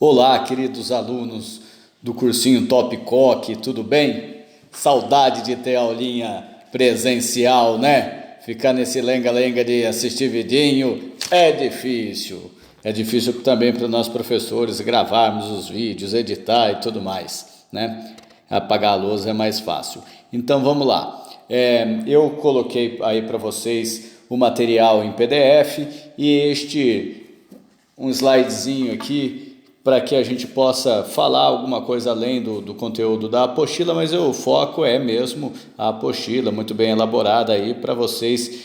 Olá, queridos alunos do cursinho Top Coque, tudo bem? Saudade de ter aulinha presencial, né? Ficar nesse lenga-lenga de assistir vidinho é difícil. É difícil também para nós professores gravarmos os vídeos, editar e tudo mais, né? Apagar a lousa é mais fácil. Então vamos lá. Eu coloquei aí para vocês o material em PDF e um slidezinho aqui para que a gente possa falar alguma coisa além do conteúdo da apostila, mas o foco é mesmo a apostila, muito bem elaborada aí para vocês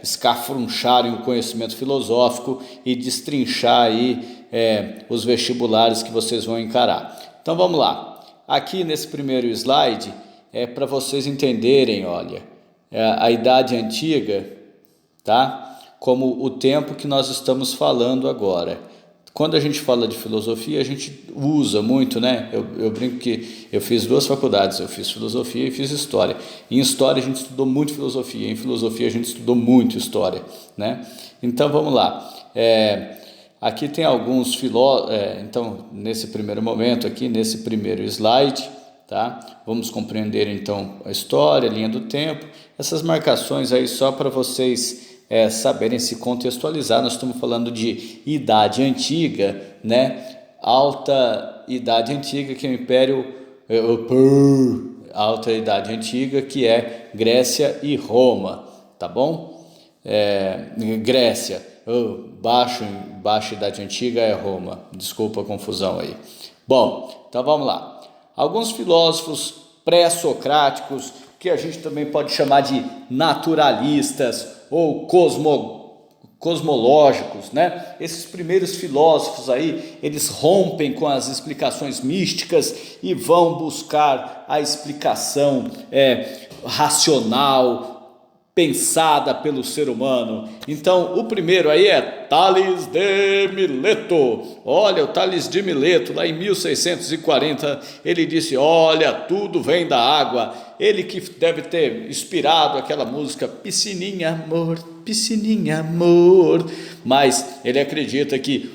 escafruncharem o conhecimento filosófico e destrinchar aí os vestibulares que vocês vão encarar. Então vamos lá, aqui nesse primeiro slide é para vocês entenderem, olha, a Idade Antiga, tá? Como o tempo que nós estamos falando agora. Quando a gente fala de filosofia, a gente usa muito, né? Eu brinco que eu fiz duas faculdades, eu fiz filosofia e fiz história. Em história a gente estudou muito filosofia, em filosofia a gente estudou muito história, né? Então vamos lá. Aqui tem alguns filósofos, então nesse primeiro momento aqui, nesse primeiro slide, tá? Vamos compreender então a história, a linha do tempo, essas marcações aí só para vocês saberem se contextualizar. Nós estamos falando de Idade Antiga, né? Alta Idade Antiga, que é o Império... Alta Idade Antiga, que é Grécia e Roma, tá bom? Grécia, baixa Idade Antiga é Roma, desculpa a confusão aí. Bom, então vamos lá. Alguns filósofos pré-socráticos, que a gente também pode chamar de naturalistas ou cosmológicos, né? Esses primeiros filósofos aí, eles rompem com as explicações místicas e vão buscar a explicação racional, pensada pelo ser humano. Então, o primeiro aí é Tales de Mileto. Olha, o Tales de Mileto, lá em 1640, ele disse, olha, tudo vem da água. Ele que deve ter inspirado aquela música Piscininha, amor. Mas ele acredita que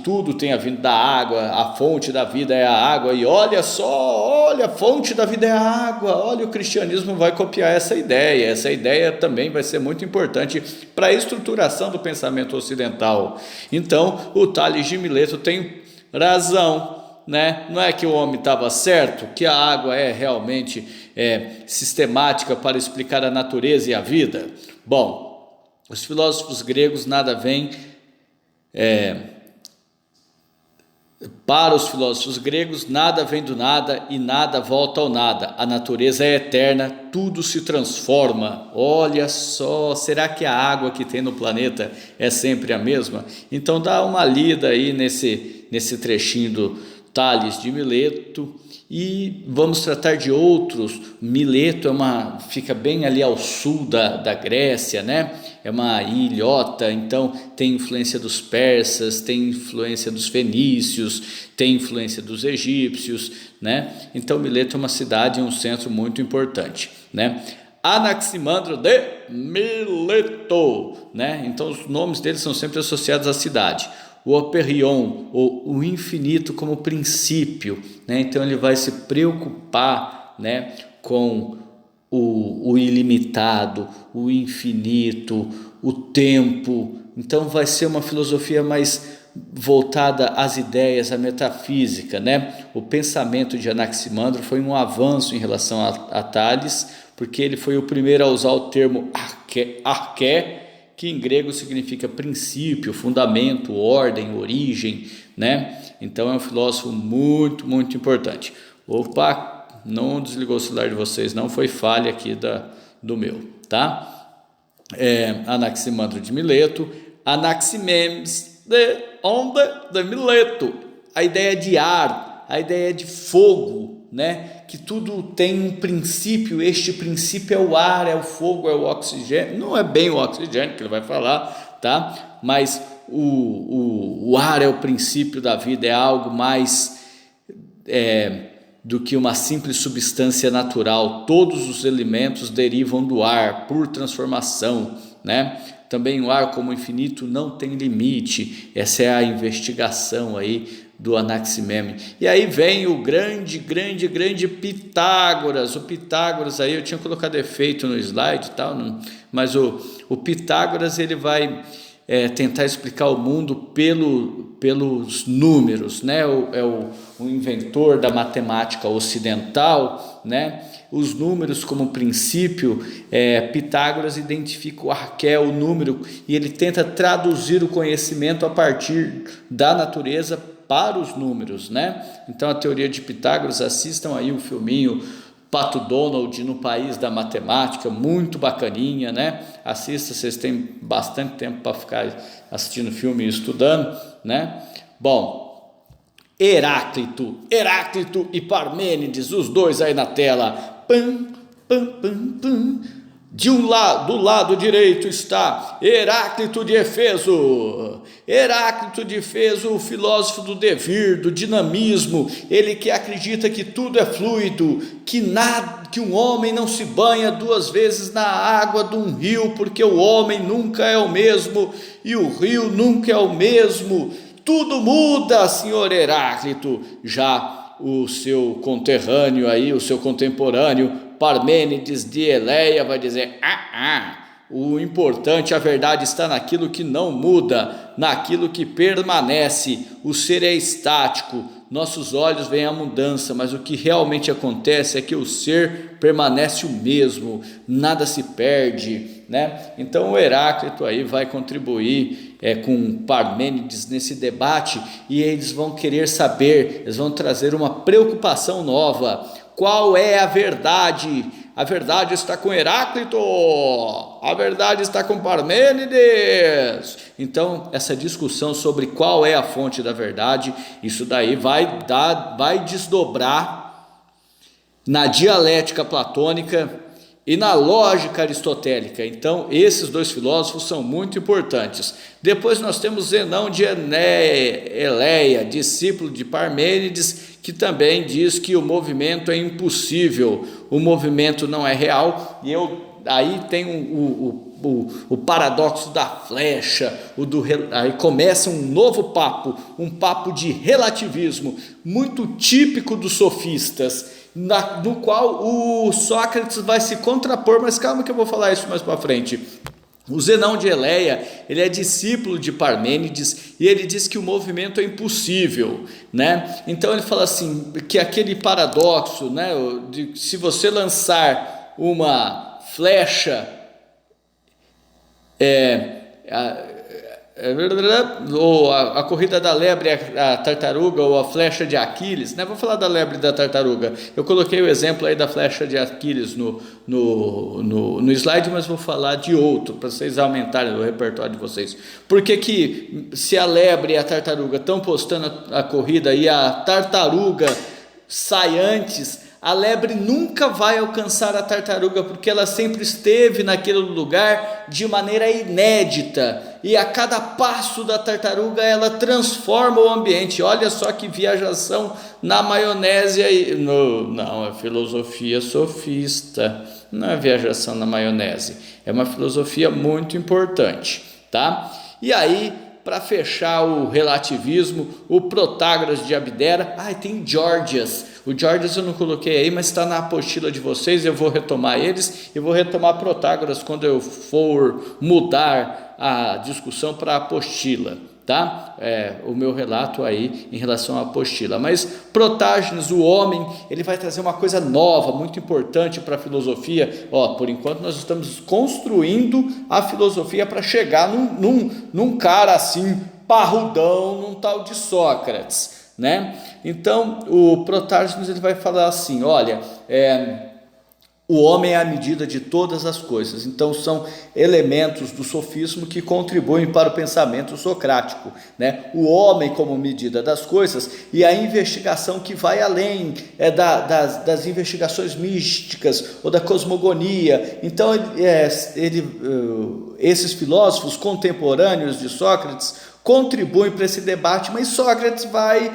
tudo tenha vindo da água, a fonte da vida é a água, e olha só, olha, a fonte da vida é a água. Olha, o cristianismo vai copiar essa ideia também vai ser muito importante para a estruturação do pensamento ocidental. Então, o Tales de Mileto tem razão, né? Não é que o homem estava certo, que a água é realmente sistemática para explicar a natureza e a vida? Bom, os filósofos gregos nada vêm... Para os filósofos gregos, nada vem do nada e nada volta ao nada. A natureza é eterna, tudo se transforma. Olha só, será que a água que tem no planeta é sempre a mesma? Então dá uma lida aí nesse trechinho do Tales de Mileto. E vamos tratar de outros. Mileto fica bem ali ao sul da Grécia, né? É uma ilhota, então tem influência dos persas, tem influência dos fenícios, tem influência dos egípcios, né? Então Mileto é uma cidade e um centro muito importante, né? Anaximandro de Mileto, né? Então os nomes deles são sempre associados à cidade. O Operion, o infinito como princípio, né? Então ele vai se preocupar, né, com o ilimitado, o infinito, o tempo. Então vai ser uma filosofia mais voltada às ideias, à metafísica, né? O pensamento de Anaximandro foi um avanço em relação a Tales, porque ele foi o primeiro a usar o termo arché, que em grego significa princípio, fundamento, ordem, origem, né? Então é um filósofo muito, muito importante. Opa, não desligou o celular de vocês, não foi falha aqui do meu, tá? Anaximandro de Mileto, Anaximenes de Mileto, a ideia de ar, a ideia de fogo, né? Que tudo tem um princípio, este princípio é o ar, é o fogo, é o oxigênio. Não é bem o oxigênio que ele vai falar, tá? Mas o ar é o princípio da vida, é algo mais do que uma simples substância natural. Todos os elementos derivam do ar por transformação, né? Também o ar como infinito não tem limite. Essa é a investigação aí do Anaximene. E aí vem o grande Pitágoras. O Pitágoras aí eu tinha colocado efeito no slide e tal, mas o Pitágoras ele vai tentar explicar o mundo pelos números, né? O inventor da matemática ocidental, né? Os números como princípio, Pitágoras identifica o número e ele tenta traduzir o conhecimento a partir da natureza para os números, né? Então a teoria de Pitágoras, assistam aí o filminho Pato Donald no País da Matemática, muito bacaninha, né? Assista, vocês têm bastante tempo para ficar assistindo filme e estudando, né? Bom, Heráclito e Parmênides, os dois aí na tela. Pam, pam, pam, pam. Do lado direito está Heráclito de Éfeso. Heráclito de Éfeso, o filósofo do devir, do dinamismo, ele que acredita que tudo é fluido, que um homem não se banha 2 vezes na água de um rio, porque o homem nunca é o mesmo e o rio nunca é o mesmo. Tudo muda, senhor Heráclito. Já o seu conterrâneo aí, o seu contemporâneo, Parmênides de Eleia, vai dizer: o importante, a verdade está naquilo que não muda, naquilo que permanece. O ser é estático, nossos olhos veem a mudança, mas o que realmente acontece é que o ser permanece o mesmo, nada se perde, né? Então o Heráclito aí vai contribuir com Parmênides nesse debate, e eles vão querer saber, eles vão trazer uma preocupação nova. Qual é a verdade? A verdade está com Heráclito, a verdade está com Parmênides. Então essa discussão sobre qual é a fonte da verdade, isso daí vai desdobrar na dialética platônica e na lógica aristotélica. Então esses 2 filósofos são muito importantes. Depois nós temos Zenão de Eleia, discípulo de Parmênides, que também diz que o movimento é impossível, o movimento não é real. E aí tem o paradoxo da flecha, aí começa um novo papo, um papo de relativismo, muito típico dos sofistas, no qual o Sócrates vai se contrapor, mas calma que eu vou falar isso mais para frente. O Zenão de Eleia, ele é discípulo de Parmênides e ele diz que o movimento é impossível, né? Então ele fala assim, que aquele paradoxo, né, de se você lançar uma flecha ou a corrida da lebre, a tartaruga, ou a flecha de Aquiles, né? Vou falar da lebre e da tartaruga. Eu coloquei o exemplo aí da flecha de Aquiles no slide, mas vou falar de outro, para vocês aumentarem o repertório de vocês. Por que se a lebre e a tartaruga estão postando a corrida e a tartaruga sai antes, a lebre nunca vai alcançar a tartaruga, porque ela sempre esteve naquele lugar de maneira inédita, e a cada passo da tartaruga ela transforma o ambiente. Olha só que viajação na maionese aí. Não, é filosofia sofista, não é viajação na maionese, é uma filosofia muito importante, tá? E aí, para fechar o relativismo, o Protágoras de Abdera, tem Gorgias. O Gorgias eu não coloquei aí, mas está na apostila de vocês, eu vou retomar eles, e vou retomar Protágoras quando eu for mudar a discussão para a apostila, tá? O meu relato aí em relação à apostila. Mas Protágoras, o homem, ele vai trazer uma coisa nova, muito importante para a filosofia. Por enquanto nós estamos construindo a filosofia para chegar num cara assim, parrudão, num tal de Sócrates, né? Então o Protágoras ele vai falar assim, olha, o homem é a medida de todas as coisas. Então são elementos do sofismo que contribuem para o pensamento socrático, né? O homem como medida das coisas, e a investigação que vai além das investigações místicas ou da cosmogonia. Então esses filósofos contemporâneos de Sócrates contribuem para esse debate, mas Sócrates vai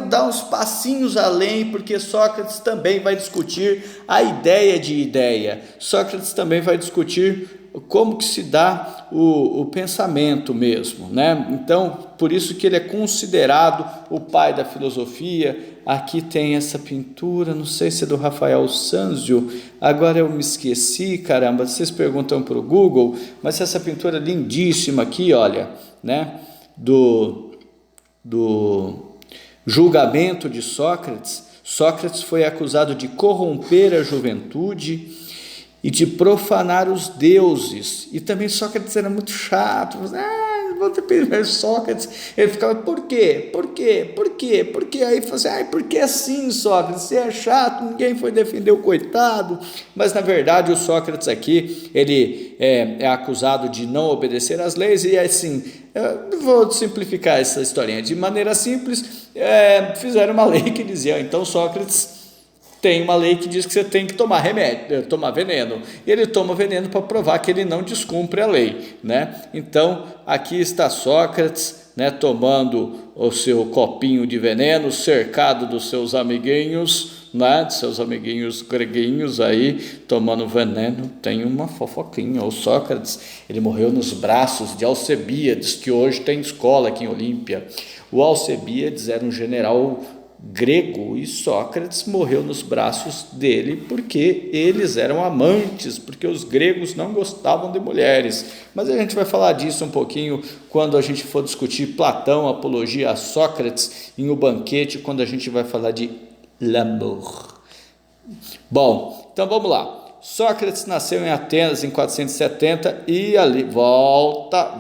dar uns passinhos além, porque Sócrates também vai discutir a ideia de ideia. Sócrates também vai discutir como que se dá o pensamento mesmo, né? Então, por isso que ele é considerado o pai da filosofia. Aqui tem essa pintura, não sei se é do Rafael Sanzio, agora eu me esqueci, caramba, vocês perguntam para o Google, mas essa pintura lindíssima aqui, olha, né? Do julgamento de Sócrates. Sócrates foi acusado de corromper a juventude e de profanar os deuses. E também Sócrates era muito chato. Vou ter que Sócrates. Ele ficava, por quê? Por quê? Por quê? Por quê? Aí falou assim, por que assim, Sócrates? Você é chato, ninguém foi defender o coitado. Mas, na verdade, o Sócrates aqui, ele é acusado de não obedecer às leis e, assim, eu vou simplificar essa historinha. De maneira simples, fizeram uma lei que dizia, então Sócrates tem uma lei que diz que você tem que tomar remédio, tomar veneno. E ele toma veneno para provar que ele não descumpre a lei, né? Então, aqui está Sócrates, né, tomando o seu copinho de veneno, cercado dos seus amiguinhos, né, de seus amiguinhos greguinhos aí, tomando veneno. Tem uma fofoquinha. O Sócrates, ele morreu nos braços de Alcebíades, que hoje tem escola aqui em Olímpia. O Alcebíades era um general grego e Sócrates morreu nos braços dele porque eles eram amantes, porque os gregos não gostavam de mulheres. Mas a gente vai falar disso um pouquinho quando a gente for discutir Platão, apologia a Sócrates, em O Banquete, quando a gente vai falar de l'amour. Bom, então vamos lá. Sócrates nasceu em Atenas em 470 e ali volta.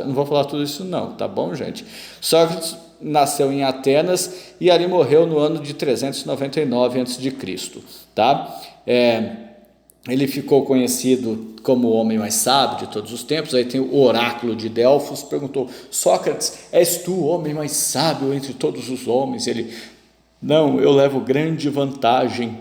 Não vou falar tudo isso não, tá bom, gente? Sócrates nasceu em Atenas e ali morreu no ano de 399 a.C., tá? Ele ficou conhecido como o homem mais sábio de todos os tempos. Aí tem o oráculo de Delfos, perguntou, Sócrates, és tu o homem mais sábio entre todos os homens? Ele, não, eu levo grande vantagem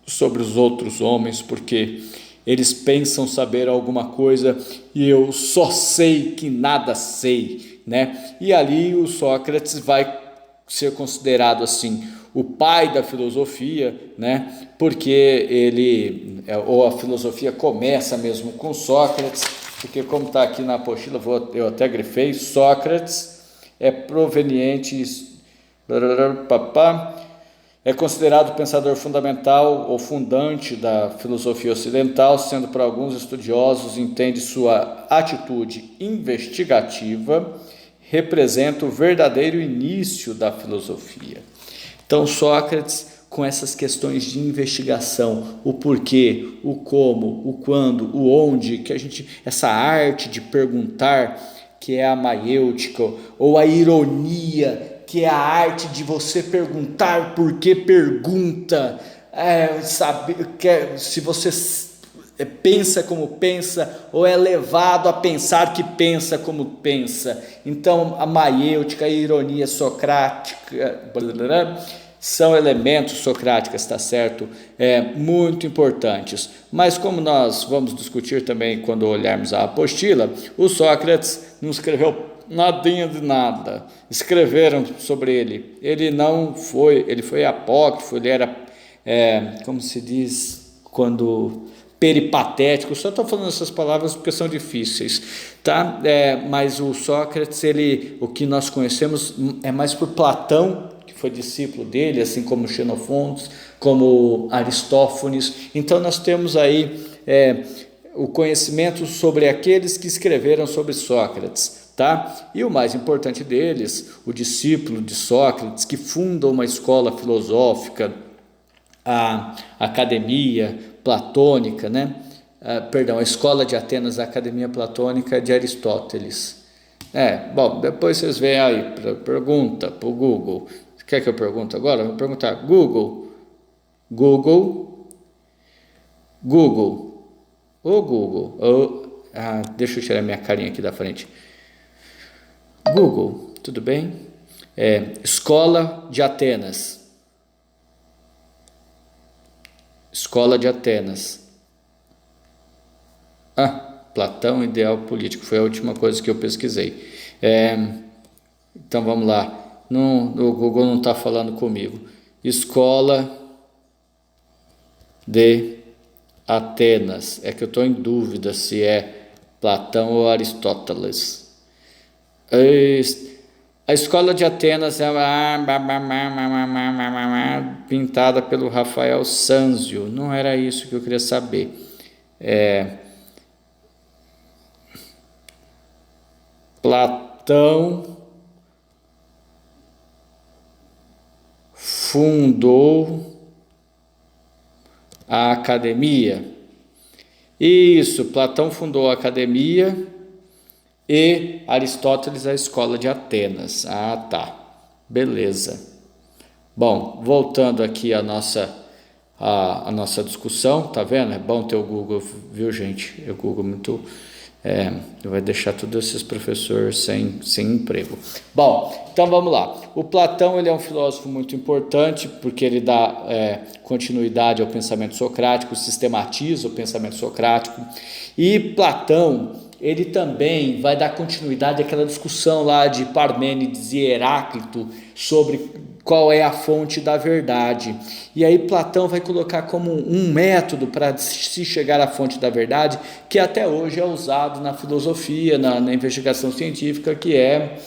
sobre os outros homens, porque eles pensam saber alguma coisa e eu só sei que nada sei, né? E ali o Sócrates vai ser considerado assim o pai da filosofia, né? Porque ou a filosofia começa mesmo com Sócrates, porque como está aqui na apostila, eu até grifei, Sócrates é proveniente, é considerado o pensador fundamental ou fundante da filosofia ocidental, sendo por alguns estudiosos entende sua atitude investigativa representa o verdadeiro início da filosofia. Então Sócrates, com essas questões de investigação, o porquê, o como, o quando, o onde, essa arte de perguntar, que é a maiêutica, ou a ironia, que é a arte de você perguntar por que pergunta, se você pensa como pensa, ou é levado a pensar que pensa como pensa. Então, a maiêutica, a ironia socrática, são elementos socráticos, está certo? Muito importantes. Mas como nós vamos discutir também quando olharmos a apostila, o Sócrates não escreveu nadinha de nada. Escreveram sobre ele. Ele foi apócrifo, ele era, como se diz, quando peripatético. Só estou falando essas palavras porque são difíceis, tá? Mas o Sócrates, o que nós conhecemos é mais por Platão, que foi discípulo dele, assim como Xenofontes, como Aristófanes. Então nós temos aí o conhecimento sobre aqueles que escreveram sobre Sócrates, tá? E o mais importante deles, o discípulo de Sócrates, que funda uma escola filosófica, a Academia Platônica, né? A Escola de Atenas, a Academia Platônica de Aristóteles. Bom, depois vocês veem aí, pergunta para o Google. Quer que eu pergunte agora? Vou perguntar, Google. Deixa eu tirar minha carinha aqui da frente. Google, tudo bem? Escola de Atenas. Escola de Atenas. Platão, ideal político, foi a última coisa que eu pesquisei. Então vamos lá. O Google não está falando comigo. Escola de Atenas. É que eu estou em dúvida se é Platão ou Aristóteles. A escola de Atenas é pintada pelo Rafael Sanzio. Não era isso que eu queria saber. Platão fundou a academia. Isso, Platão fundou a academia e Aristóteles a escola de Atenas. Ah, tá. Beleza. Bom, voltando aqui à nossa discussão, tá vendo? É bom ter o Google, viu, gente? O Google muito... vai deixar todos esses professores sem emprego. Bom, então vamos lá. O Platão, ele é um filósofo muito importante porque ele dá continuidade ao pensamento socrático, sistematiza o pensamento socrático. E Platão, ele também vai dar continuidade àquela discussão lá de Parmênides e Heráclito sobre qual é a fonte da verdade. E aí Platão vai colocar como um método para se chegar à fonte da verdade, que até hoje é usado na filosofia, na investigação científica, que é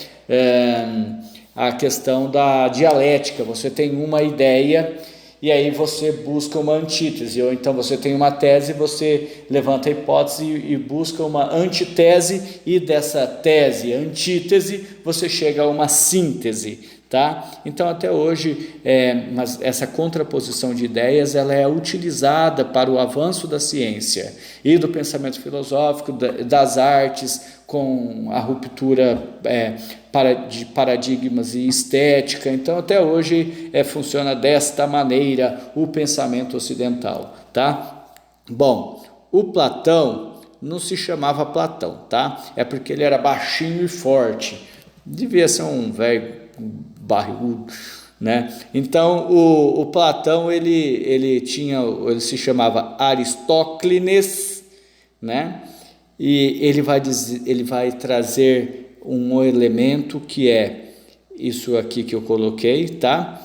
a questão da dialética. Você tem uma ideia e aí você busca uma antítese, ou então você tem uma tese, você levanta a hipótese e busca uma antitese, e dessa tese, antítese, você chega a uma síntese. Tá? Então até hoje mas essa contraposição de ideias ela é utilizada para o avanço da ciência e do pensamento filosófico, das artes, com a ruptura de paradigmas e estética. Então até hoje funciona desta maneira o pensamento ocidental. Tá? Bom, o Platão não se chamava Platão, tá? É porque ele era baixinho e forte, devia ser um velho barrigudo, né? Então o Platão ele se chamava Aristóclines, né? E ele vai trazer um elemento que é isso aqui que eu coloquei, tá?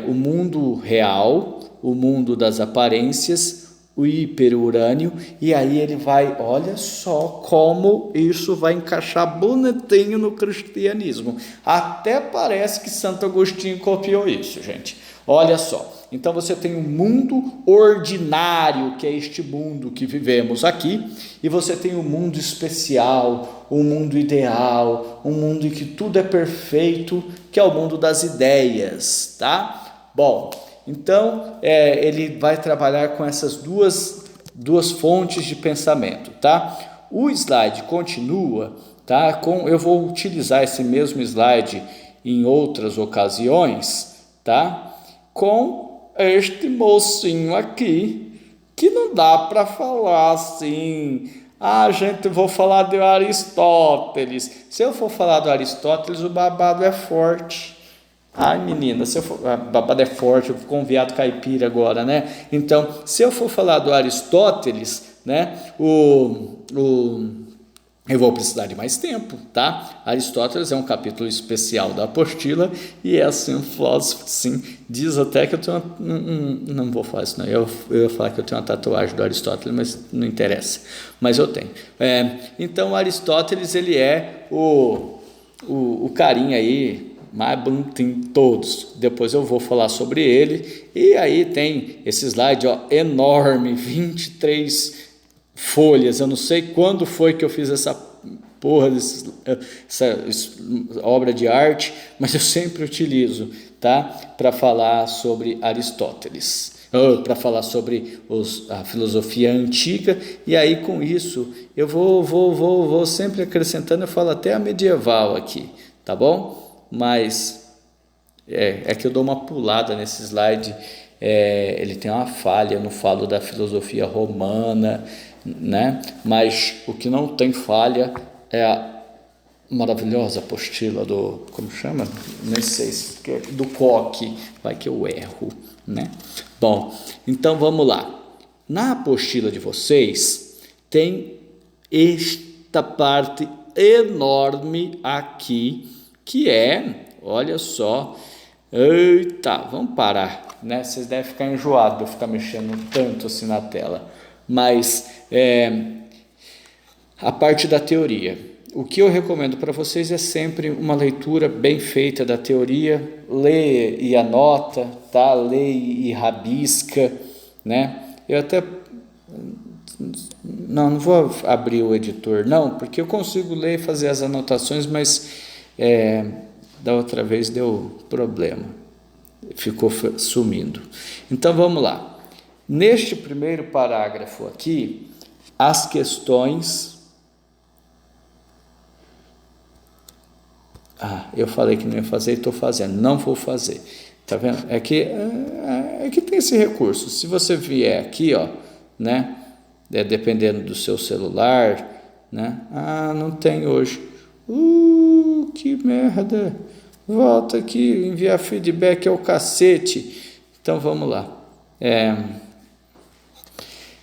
O mundo real, o mundo das aparências, o hiperurânio, e aí ele vai, olha só como isso vai encaixar bonitinho no cristianismo. Até parece que Santo Agostinho copiou isso, gente. Olha só. Então você tem um mundo ordinário, que é este mundo que vivemos aqui, e você tem um mundo especial, um mundo ideal, um mundo em que tudo é perfeito, que é o mundo das ideias, tá? Bom, então ele vai trabalhar com essas duas fontes de pensamento, tá? O slide continua, tá? Eu vou utilizar esse mesmo slide em outras ocasiões, tá? Com este mocinho aqui, que não dá para falar assim, gente, vou falar de Aristóteles. Se eu for falar do Aristóteles, o babado é forte. Ai, menina, se eu for, babado é forte, eu fico um viado caipira agora, né? Então, se eu for falar do Aristóteles, né, eu vou precisar de mais tempo, tá? Aristóteles é um capítulo especial da apostila e é assim um filósofo, sim, diz até que eu tenho não vou falar isso não, eu ia falar que eu tenho uma tatuagem do Aristóteles, mas não interessa, mas eu tenho. Então Aristóteles, ele é o carinha aí mais bonitinho de todos. Depois eu vou falar sobre ele, e aí tem esse slide enorme, 23 folhas. Eu não sei quando foi que eu fiz essa obra de arte, mas eu sempre utilizo, tá? Para falar sobre Aristóteles, para falar sobre a filosofia antiga, e aí com isso eu vou sempre acrescentando, eu falo até a medieval aqui, tá bom? Mas é que eu dou uma pulada nesse slide, ele tem uma falha, eu não falo da filosofia romana, né? Mas o que não tem falha é a maravilhosa apostila do, como chama? Nem sei, do Koch, vai que eu erro, né? Bom, então vamos lá. Na apostila de vocês tem esta parte enorme aqui, que olha só, eita, vamos parar, né? Vocês devem ficar enjoados de eu ficar mexendo tanto assim na tela. mas a parte da teoria. O que eu recomendo para vocês é sempre uma leitura bem feita da teoria, lê e anota, tá? Lê e rabisca, né? Eu até não vou abrir o editor, não, porque eu consigo ler e fazer as anotações, mas da outra vez deu problema, ficou sumindo. Então vamos lá. Neste primeiro parágrafo aqui, as questões... eu falei que não ia fazer e estou fazendo, não vou fazer, tá vendo? É que tem esse recurso, se você vier aqui, ó, né, dependendo do seu celular, né, não tem hoje, que merda, volta aqui, enviar feedback é o cacete, então vamos lá,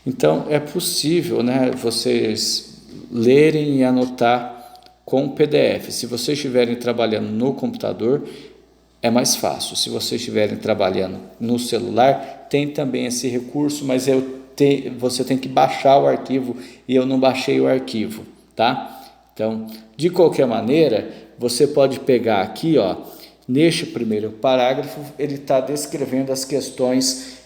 então é possível, né, vocês lerem e anotar com PDF. Se vocês estiverem trabalhando no computador, é mais fácil. Se vocês estiverem trabalhando no celular, tem também esse recurso, mas você tem que baixar o arquivo e eu não baixei o arquivo, tá? Então, de qualquer maneira, você pode pegar aqui, ó, neste primeiro parágrafo, ele está descrevendo as questões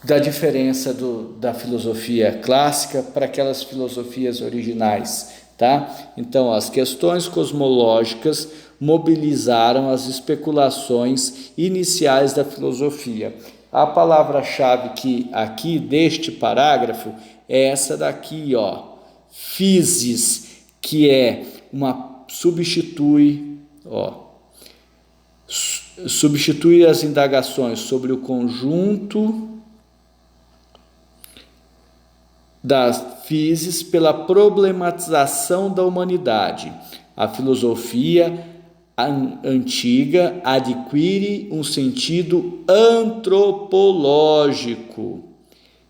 da diferença da filosofia clássica para aquelas filosofias originais, tá? Então, as questões cosmológicas mobilizaram as especulações iniciais da filosofia. A palavra-chave aqui deste parágrafo é essa daqui, ó, physis, que substitui as indagações sobre o conjunto das physis pela problematização da humanidade. A filosofia antiga adquire um sentido antropológico,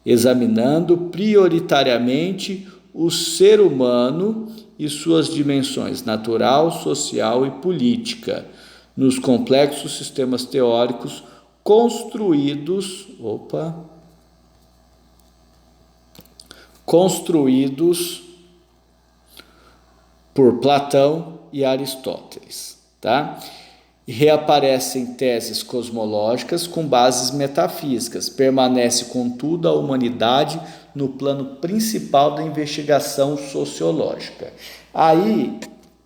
examinando prioritariamente o ser humano e suas dimensões natural, social e política, nos complexos sistemas teóricos construídos por Platão e Aristóteles, tá? E reaparecem teses cosmológicas com bases metafísicas. Permanece, contudo, a humanidade no plano principal da investigação sociológica. Aí,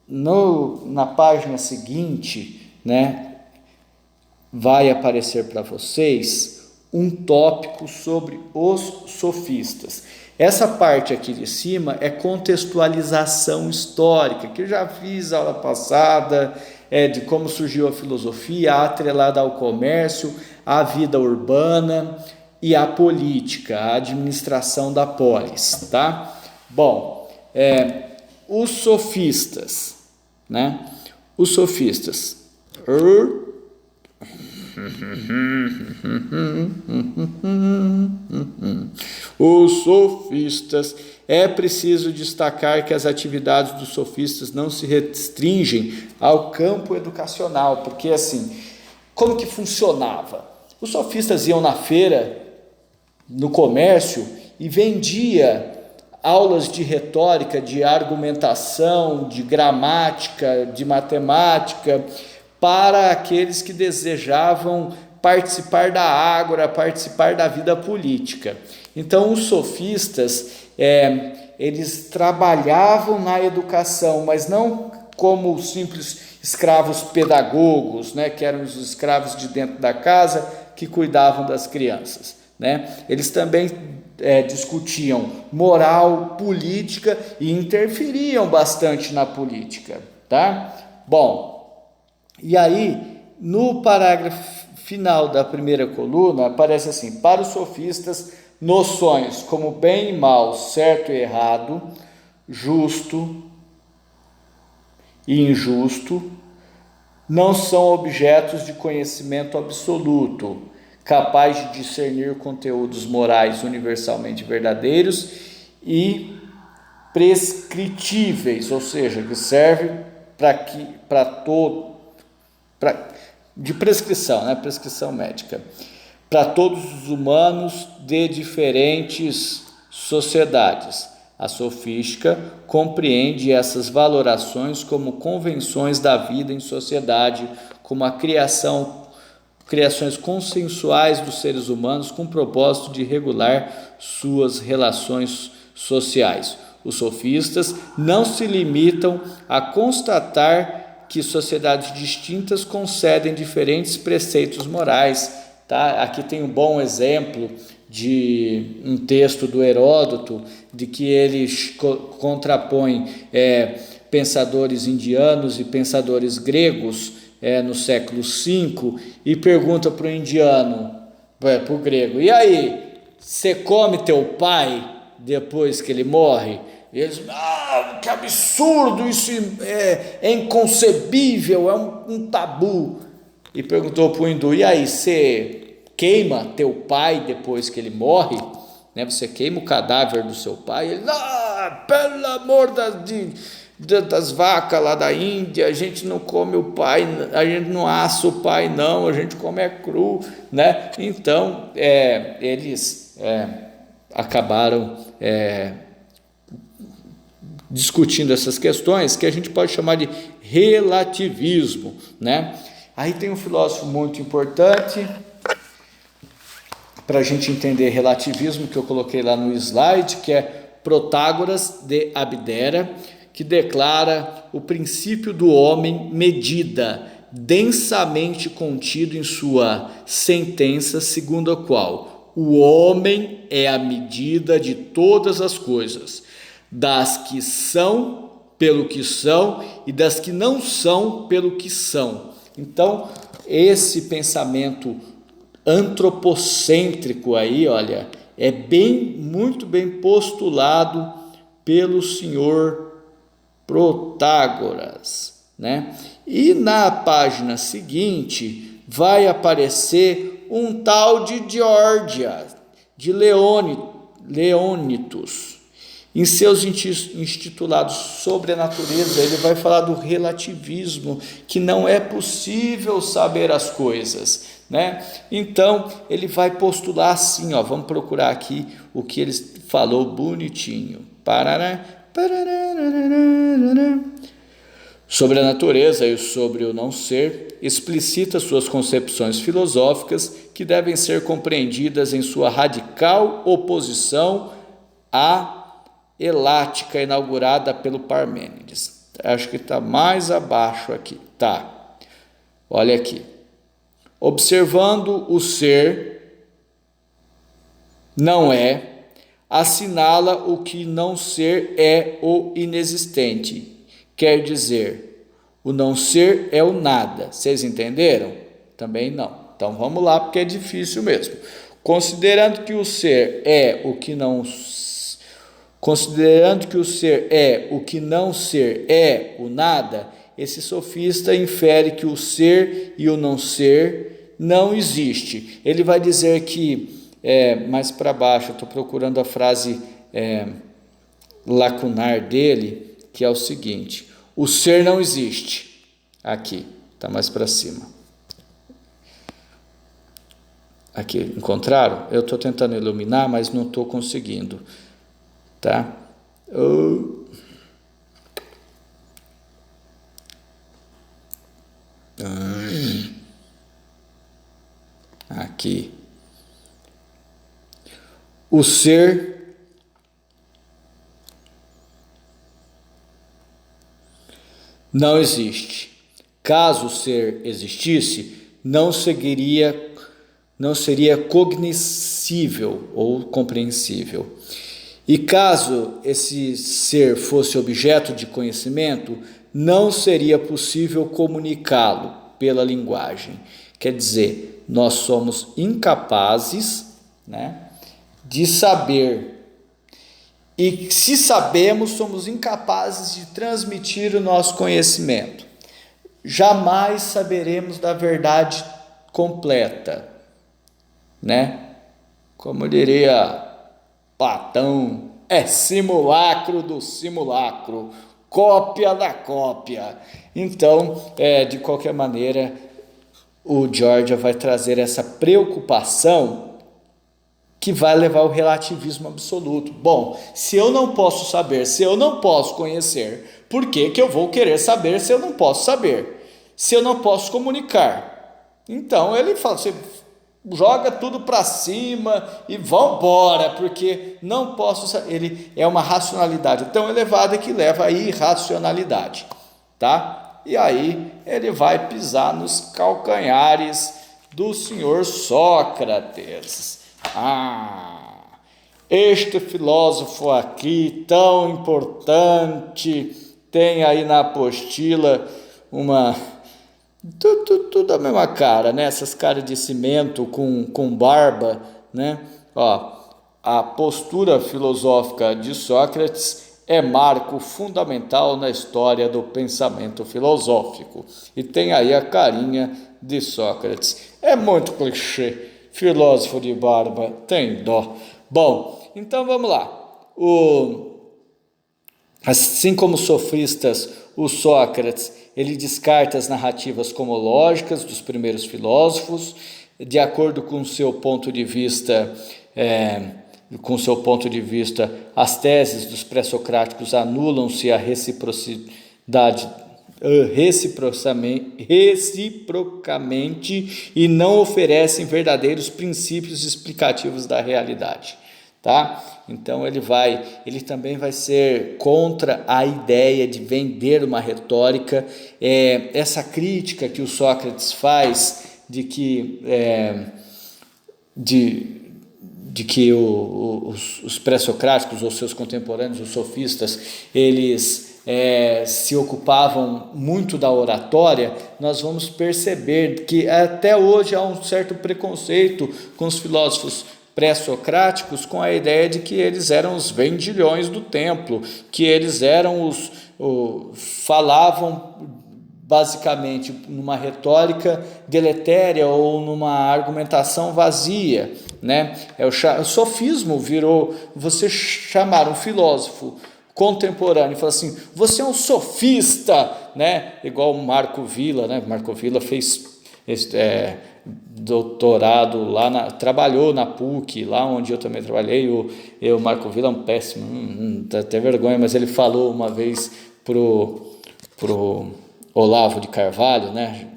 na página seguinte, né, vai aparecer para vocês um tópico sobre os sofistas. Essa parte aqui de cima é contextualização histórica, que eu já fiz aula passada, de como surgiu a filosofia, atrelada ao comércio, à vida urbana e à política, à administração da polis, tá? Bom, os sofistas, né? Os sofistas... Os sofistas, é preciso destacar que as atividades dos sofistas não se restringem ao campo educacional, porque assim, como que funcionava? Os sofistas iam na feira, no comércio, e vendia aulas de retórica, de argumentação, de gramática, de matemática, para aqueles que desejavam participar da ágora, participar da vida política. Então, os sofistas, eles trabalhavam na educação, mas não como simples escravos pedagogos, né, que eram os escravos de dentro da casa que cuidavam das crianças, né? Eles também discutiam moral, política e interferiam bastante na política, tá? Bom, e aí, no parágrafo final da primeira coluna, aparece assim: para os sofistas, noções como bem e mal, certo e errado, justo e injusto, não são objetos de conhecimento absoluto, capaz de discernir conteúdos morais universalmente verdadeiros e prescritíveis, ou seja, que serve de prescrição, né? Prescrição médica, para todos os humanos de diferentes sociedades. A sofística compreende essas valorações como convenções da vida em sociedade, como a criações consensuais dos seres humanos com o propósito de regular suas relações sociais. Os sofistas não se limitam a constatar que sociedades distintas concedem diferentes preceitos morais. Tá? Aqui tem um bom exemplo de um texto do Heródoto, de que ele contrapõe pensadores indianos e pensadores gregos no século V, e pergunta para o indiano, para o grego: e aí, você come teu pai depois que ele morre? E eles: que absurdo, isso é inconcebível, é um tabu. E perguntou para o hindu: e aí, você queima teu pai depois que ele morre? Você queima o cadáver do seu pai? Ele: pelo amor das vacas lá da Índia, a gente não come o pai, a gente não assa o pai não, a gente come cru, né? Então, eles acabaram discutindo essas questões que a gente pode chamar de relativismo, né? Aí tem um filósofo muito importante para a gente entender relativismo, que eu coloquei lá no slide, que é Protágoras de Abdera, que declara o princípio do homem medida, densamente contido em sua sentença, segundo a qual o homem é a medida de todas as coisas, das que são pelo que são e das que não são pelo que são. Então, esse pensamento antropocêntrico aí, olha, é muito bem postulado pelo senhor Protágoras, né? E na página seguinte vai aparecer um tal de Diórdia, de Leônitus. Em seus intitulados sobre a natureza, ele vai falar do relativismo, que não é possível saber as coisas, né? Então, ele vai postular assim, vamos procurar aqui o que ele falou bonitinho. Sobre a natureza e sobre o não ser, explicita suas concepções filosóficas que devem ser compreendidas em sua radical oposição à elática inaugurada pelo Parmênides. Acho que está mais abaixo aqui. Tá. Olha aqui. Observando o ser não é, assinala o que não ser é o inexistente. Quer dizer, o não ser é o nada. Vocês entenderam? Também não. Então vamos lá, porque é difícil mesmo. Considerando que o ser é o que não ser é o nada, esse sofista infere que o ser e o não ser não existe. Ele vai dizer que, mais para baixo, eu estou procurando a frase lacunar dele, que é o seguinte: o ser não existe. Aqui, está mais para cima. Aqui, encontraram? Eu estou tentando iluminar, mas não estou conseguindo. Tá? Aqui. O ser não existe. Caso o ser existisse, não seria cognoscível ou compreensível. E caso esse ser fosse objeto de conhecimento, não seria possível comunicá-lo pela linguagem. Quer dizer, nós somos incapazes, né, de saber. E se sabemos, somos incapazes de transmitir o nosso conhecimento. Jamais saberemos da verdade completa, né? Como diria Platão, é simulacro do simulacro, cópia da cópia. Então, de qualquer maneira, o Giorgia vai trazer essa preocupação que vai levar ao relativismo absoluto. Bom, se eu não posso saber, se eu não posso conhecer, por que eu vou querer saber se eu não posso saber? Se eu não posso comunicar? Então ele fala, você joga tudo para cima e vambora, porque não posso saber. Ele é uma racionalidade tão elevada que leva à irracionalidade, tá? E aí ele vai pisar nos calcanhares do senhor Sócrates. Este filósofo aqui tão importante tem aí na apostila uma... Tudo a mesma cara, né? Essas caras de cimento com barba, né? Ó, a postura filosófica de Sócrates é marco fundamental na história do pensamento filosófico. E tem aí a carinha de Sócrates. É muito clichê. Filósofo de barba, tem dó. Bom, então vamos lá. Assim como os sofistas, o Sócrates, ele descarta as narrativas cosmológicas dos primeiros filósofos, de acordo com seu ponto de vista, as teses dos pré-socráticos anulam-se a reciprocamente e não oferecem verdadeiros princípios explicativos da realidade, tá? Então ele também vai ser contra a ideia de vender uma retórica, essa crítica que o Sócrates faz de que os pré-socráticos ou seus contemporâneos, os sofistas, eles se ocupavam muito da oratória. Nós vamos perceber que até hoje há um certo preconceito com os filósofos pré-socráticos, com a ideia de que eles eram os vendilhões do templo, que eles eram falavam basicamente numa retórica deletéria ou numa argumentação vazia, né? O sofismo virou, você chamar um filósofo contemporâneo e falar assim, você é um sofista, né? Igual o Marco Villa, né? Marco Villa fez doutorado lá, trabalhou na PUC, lá onde eu também trabalhei. O Marco Villa é um péssimo, dá até vergonha, mas ele falou uma vez pro Olavo de Carvalho, né?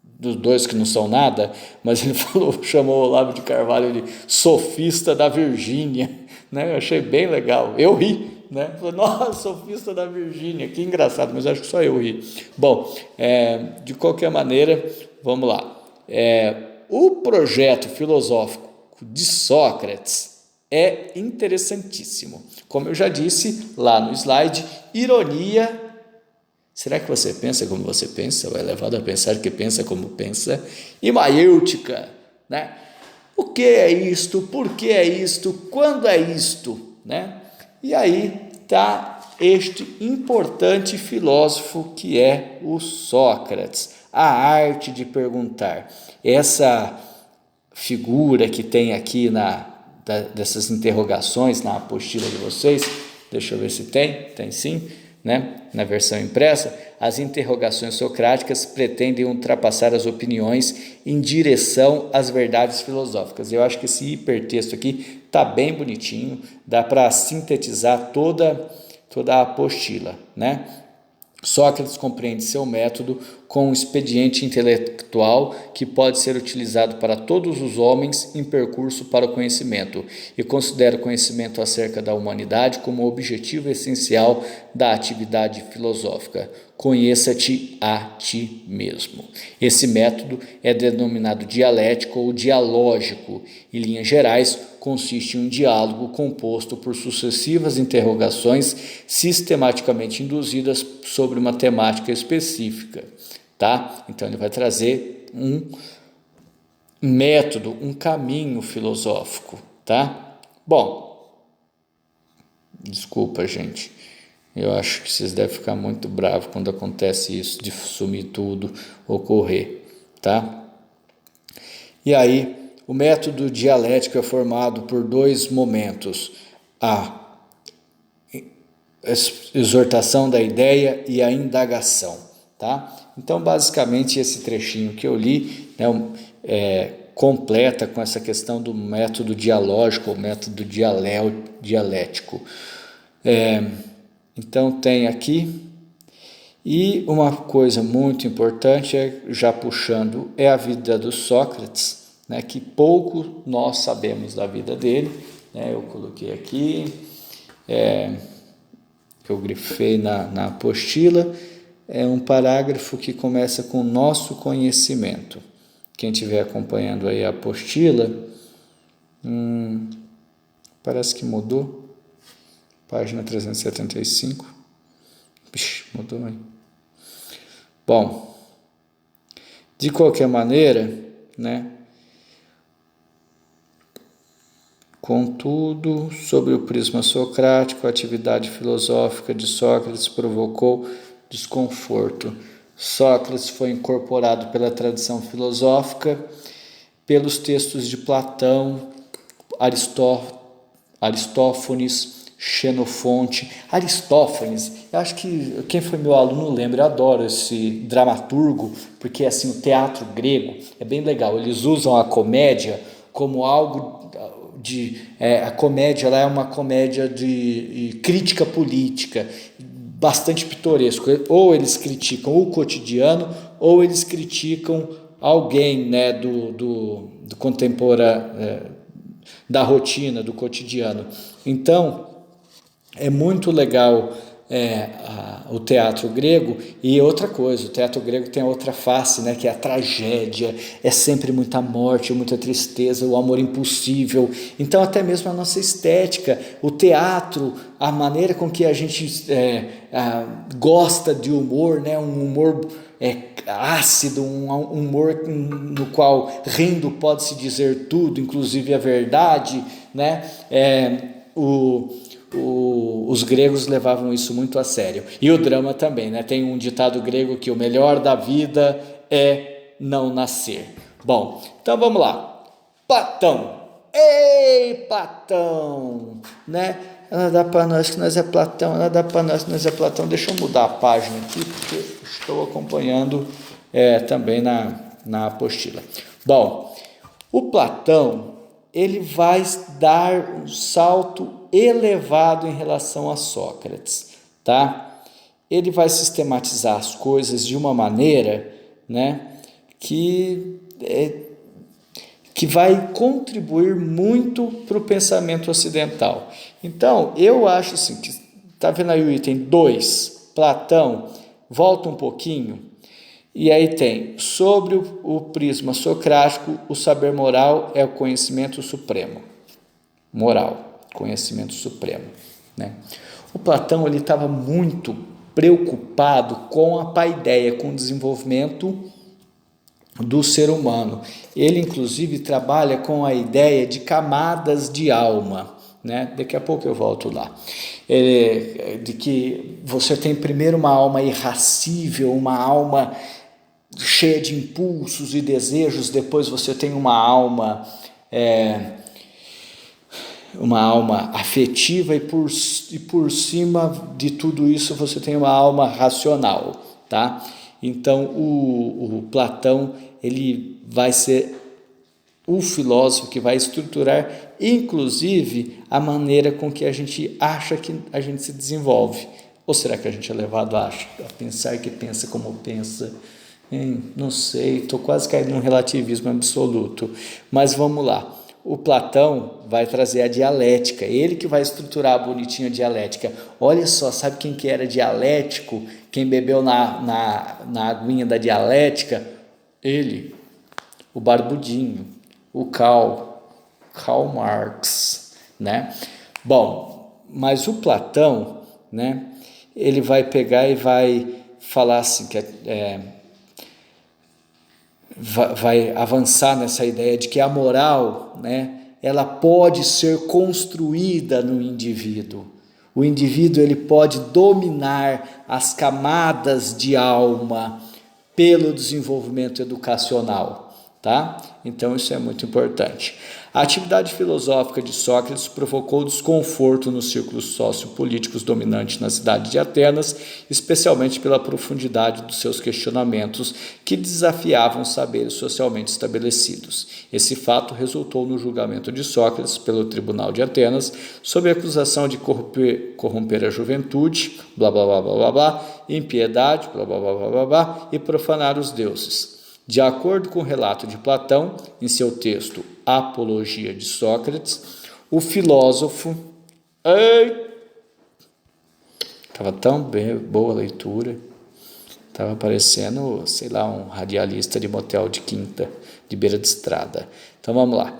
Dos dois que não são nada, mas ele chamou o Olavo de Carvalho de sofista da Virgínia, né? Eu achei bem legal, eu ri, né? Falei, nossa, sofista da Virgínia, que engraçado, mas acho que só eu ri. Bom, de qualquer maneira, vamos lá. O projeto filosófico de Sócrates é interessantíssimo. Como eu já disse lá no slide, ironia. Será que você pensa como você pensa? Ou é levado a pensar que pensa como pensa? E maiêutica, né? O que é isto? Por que é isto? Quando é isto? Né? E aí está este importante filósofo que é o Sócrates. A arte de perguntar. Essa figura que tem aqui dessas interrogações na apostila de vocês, deixa eu ver se tem sim, né? Na versão impressa, as interrogações socráticas pretendem ultrapassar as opiniões em direção às verdades filosóficas. Eu acho que esse hipertexto aqui está bem bonitinho, dá para sintetizar toda a apostila, né? Sócrates compreende seu método com um expediente intelectual que pode ser utilizado para todos os homens em percurso para o conhecimento e considera o conhecimento acerca da humanidade como objetivo essencial da atividade filosófica. Conheça-te a ti mesmo. Esse método é denominado dialético ou dialógico. Em linhas gerais, consiste em um diálogo composto por sucessivas interrogações sistematicamente induzidas sobre uma temática específica, tá? Então ele vai trazer um método, um caminho filosófico, tá? Bom, desculpa, gente. Eu acho que vocês devem ficar muito bravos quando acontece isso, de sumir tudo, ocorrer, tá? E aí, o método dialético é formado por dois momentos, a exortação da ideia e a indagação, tá? Então, basicamente, esse trechinho que eu li, né, completa com essa questão do método dialógico, ou método dialético. Então, tem aqui, e uma coisa muito importante, já puxando, é a vida do Sócrates, né, que pouco nós sabemos da vida dele, né, eu coloquei aqui, eu grifei na apostila, é um parágrafo que começa com nosso conhecimento. Quem estiver acompanhando aí a apostila, parece que mudou, página 375, mudou aí. Bom, de qualquer maneira, né, contudo, sobre o prisma socrático, a atividade filosófica de Sócrates provocou desconforto. Sócrates foi incorporado pela tradição filosófica, pelos textos de Platão, Aristófanes, Xenofonte. Aristófanes, eu acho que quem foi meu aluno lembra, eu adoro esse dramaturgo, porque assim, o teatro grego é bem legal, eles usam a comédia como algo a comédia lá é uma comédia de crítica política, bastante pitoresco. Ou eles criticam o cotidiano, ou eles criticam alguém, né, do contemporâneo, da rotina, do cotidiano. Então, é muito legal o teatro grego. E outra coisa, o teatro grego tem a outra face, né, que é a tragédia, é sempre muita morte, muita tristeza, o amor impossível. Então até mesmo a nossa estética, o teatro, a maneira com que a gente gosta de humor, né, um humor ácido, um humor no qual rindo pode-se dizer tudo, inclusive a verdade, né? Os gregos levavam isso muito a sério. E o drama também, né? Tem um ditado grego que o melhor da vida é não nascer. Bom, então vamos lá. Platão. Ei, Platão! Né? Ela dá para nós que nós é Platão, ela dá para nós que nós é Platão. Deixa eu mudar a página aqui, porque estou acompanhando também na apostila. Bom, o Platão, ele vai dar um salto elevado em relação a Sócrates, tá? Ele vai sistematizar as coisas de uma maneira, né, que vai contribuir muito para o pensamento ocidental. Então, eu acho assim, que está vendo aí o item 2, Platão, volta um pouquinho, e aí tem, sobre o prisma socrático, o saber moral é o conhecimento supremo. Moral, conhecimento supremo, né? O Platão, ele estava muito preocupado com a paideia, com o desenvolvimento do ser humano. Ele, inclusive, trabalha com a ideia de camadas de alma, né? Daqui a pouco eu volto lá. De que você tem primeiro uma alma irascível, uma alma cheia de impulsos e desejos, depois você tem uma alma afetiva, e por cima de tudo isso você tem uma alma racional, tá? Então o Platão, ele vai ser o filósofo que vai estruturar inclusive a maneira com que a gente acha que a gente se desenvolve. Ou será que a gente é levado a pensar que pensa como pensa? Não sei, estou quase caindo num relativismo absoluto, mas vamos lá. O Platão vai trazer a dialética, ele que vai estruturar bonitinho a dialética. Olha só, sabe quem que era dialético? Quem bebeu na aguinha da dialética? Ele, o barbudinho, o Karl Marx, né? Bom, mas o Platão, né, ele vai pegar e vai falar assim, que vai avançar nessa ideia de que a moral, né, ela pode ser construída no indivíduo. O indivíduo, ele pode dominar as camadas de alma pelo desenvolvimento educacional, tá? Então isso é muito importante. A atividade filosófica de Sócrates provocou desconforto nos círculos sociopolíticos dominantes na cidade de Atenas, especialmente pela profundidade dos seus questionamentos que desafiavam os saberes socialmente estabelecidos. Esse fato resultou no julgamento de Sócrates pelo Tribunal de Atenas, sob a acusação de corromper a juventude, blá blá blá blá blá blá, impiedade, blá blá blá blá blá blá, e profanar os deuses. De acordo com o relato de Platão, em seu texto Apologia de Sócrates, o filósofo... Estava tão boa a leitura, estava parecendo, sei lá, um radialista de motel de quinta, de beira de estrada. Então vamos lá.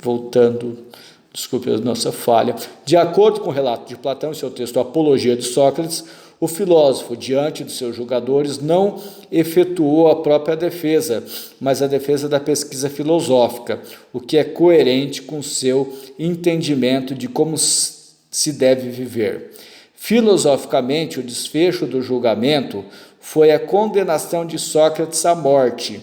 Voltando, desculpe a nossa falha. De acordo com o relato de Platão, em seu texto Apologia de Sócrates, o filósofo, diante dos seus julgadores, não efetuou a própria defesa, mas a defesa da pesquisa filosófica, o que é coerente com seu entendimento de como se deve viver. Filosoficamente, o desfecho do julgamento foi a condenação de Sócrates à morte.